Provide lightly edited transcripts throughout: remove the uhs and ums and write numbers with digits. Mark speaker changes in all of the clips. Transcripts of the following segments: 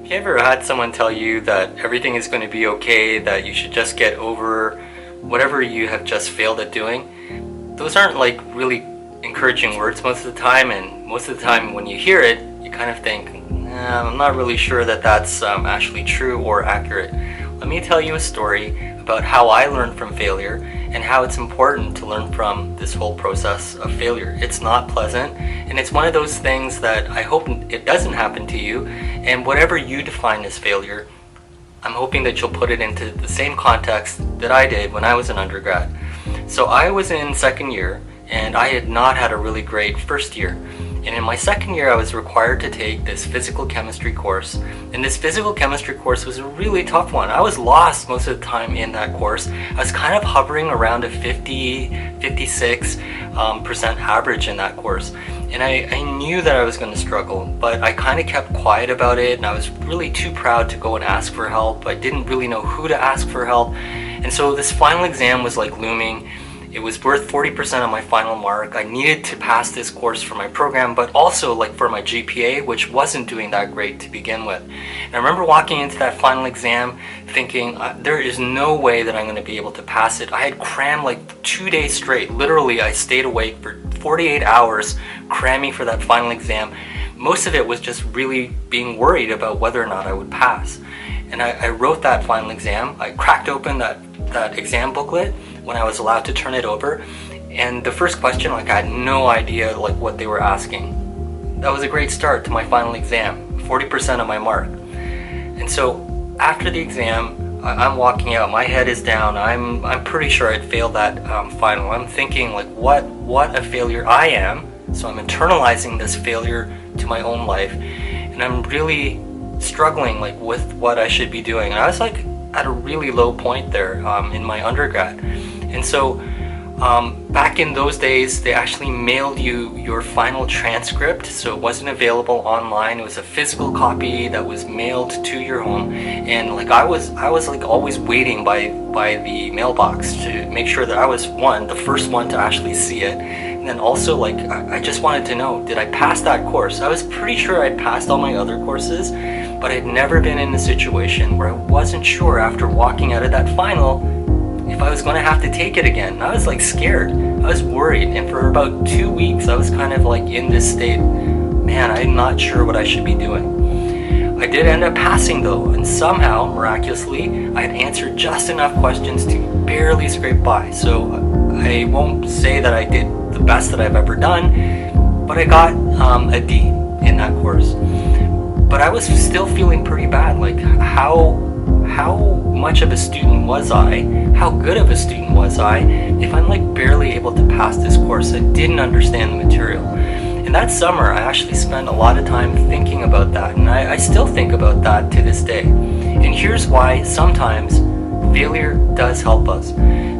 Speaker 1: Have you ever had someone tell you that everything is going to be okay, that you should just get over whatever you have just failed at doing? Those aren't like really encouraging words most of the time, and most of the time when you hear it, you kind of think, I'm not really sure that that's actually true or accurate. Let me tell you a story about how I learned from failure and how it's important to learn from this whole process of failure. It's not pleasant, and it's one of those things that I hope it doesn't happen to you, and whatever you define as failure, I'm hoping that you'll put it into the same context that I did when I was an undergrad. So I was in second year, and I had not had a really great first year. And in my second year, I was required to take this physical chemistry course. And this physical chemistry course was a really tough one. I was lost most of the time in that course. I was kind of hovering around a 56% average in that course. And I knew that I was going to struggle, but I kind of kept quiet about it, and I was really too proud to go and ask for help. I didn't really know who to ask for help. And so this final exam was like looming. It was worth 40% of my final mark. I needed to pass this course for my program, but also like for my GPA, which wasn't doing that great to begin with. And I remember walking into that final exam thinking, there is no way that I'm going to be able to pass it. I had crammed like 2 days straight. Literally, I stayed awake for 48 hours cramming for that final exam. Most of it was just really being worried about whether or not I would pass. And I wrote that final exam. I cracked open that exam booklet when I was allowed to turn it over, and the first question, like, I had no idea like what they were asking. That was a great start to my final exam, 40% of my mark. And so after the exam, I'm walking out, my head is down, I'm pretty sure I'd failed that final. I'm thinking like what a failure I am, so I'm internalizing this failure to my own life, and I'm really struggling like with what I should be doing. And I was like at a really low point there in my undergrad. And so back in those days, they actually mailed you your final transcript, so it wasn't available online. It was a physical copy that was mailed to your home, and like I was like always waiting by the mailbox to make sure that I was the first one to actually see it. And then also, like, I just wanted to know, did I pass that course? I was pretty sure I'd passed all my other courses, but I'd never been in a situation where I wasn't sure after walking out of that final if I was going to have to take it again. I was like scared. I was worried, and for about 2 weeks I was kind of like in this state, man, I'm not sure what I should be doing. I did end up passing though, and somehow, miraculously, I had answered just enough questions to barely scrape by. So I won't say that I did the best that I've ever done, but I got a D in that course. But I was still feeling pretty bad, like how much of a student was I? How good of a student was I if I'm like barely able to pass this course? I didn't understand the material. And that summer, I actually spent a lot of time thinking about that, and I still think about that to this day. And here's why sometimes failure does help us.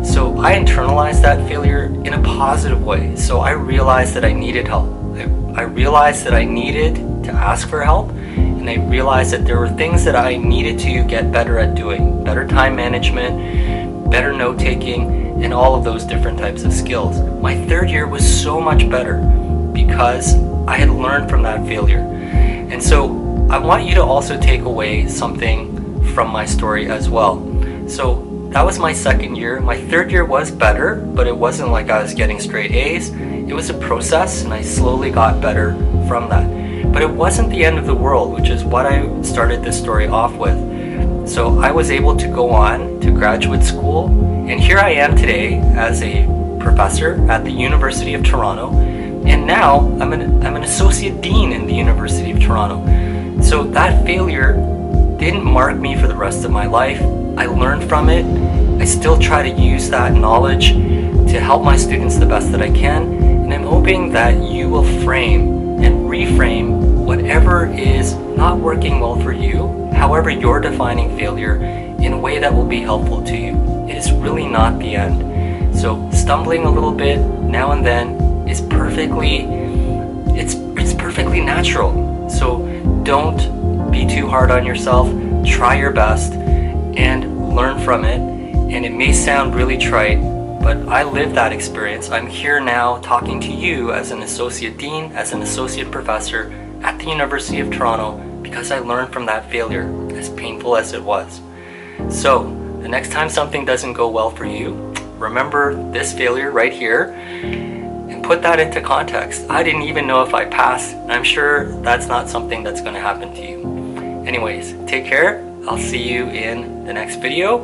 Speaker 1: So I internalized that failure in a positive way. So I realized that I needed help. I realized that I needed to ask for help, and I realized that there were things that I needed to get better at doing. Better time management, better note-taking, and all of those different types of skills. My third year was so much better because I had learned from that failure. And so I want you to also take away something from my story as well. So that was my second year. My third year was better, but it wasn't like I was getting straight A's. It was a process, and I slowly got better from that. But it wasn't the end of the world, which is what I started this story off with. So I was able to go on to graduate school, and here I am today as a professor at the University of Toronto, and now I'm an associate dean in the University of Toronto. So that failure didn't mark me for the rest of my life. I learned from it. I still try to use that knowledge to help my students the best that I can, and I'm hoping that you will frame and reframe whatever is not working well for you, however you're defining failure, in a way that will be helpful to you. It is really not the end. So stumbling a little bit now and then is perfectly natural. So don't be too hard on yourself. Try your best and learn from it. And it may sound really trite, but I lived that experience. I'm here now talking to you as an associate dean, as an associate professor at the University of Toronto, because I learned from that failure, as painful as it was. So, the next time something doesn't go well for you, remember this failure right here and put that into context. I didn't even know if I passed. I'm sure that's not something that's going to happen to you. Anyways, take care. I'll see you in the next video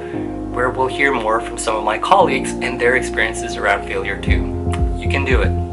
Speaker 1: where we'll hear more from some of my colleagues and their experiences around failure too. You can do it.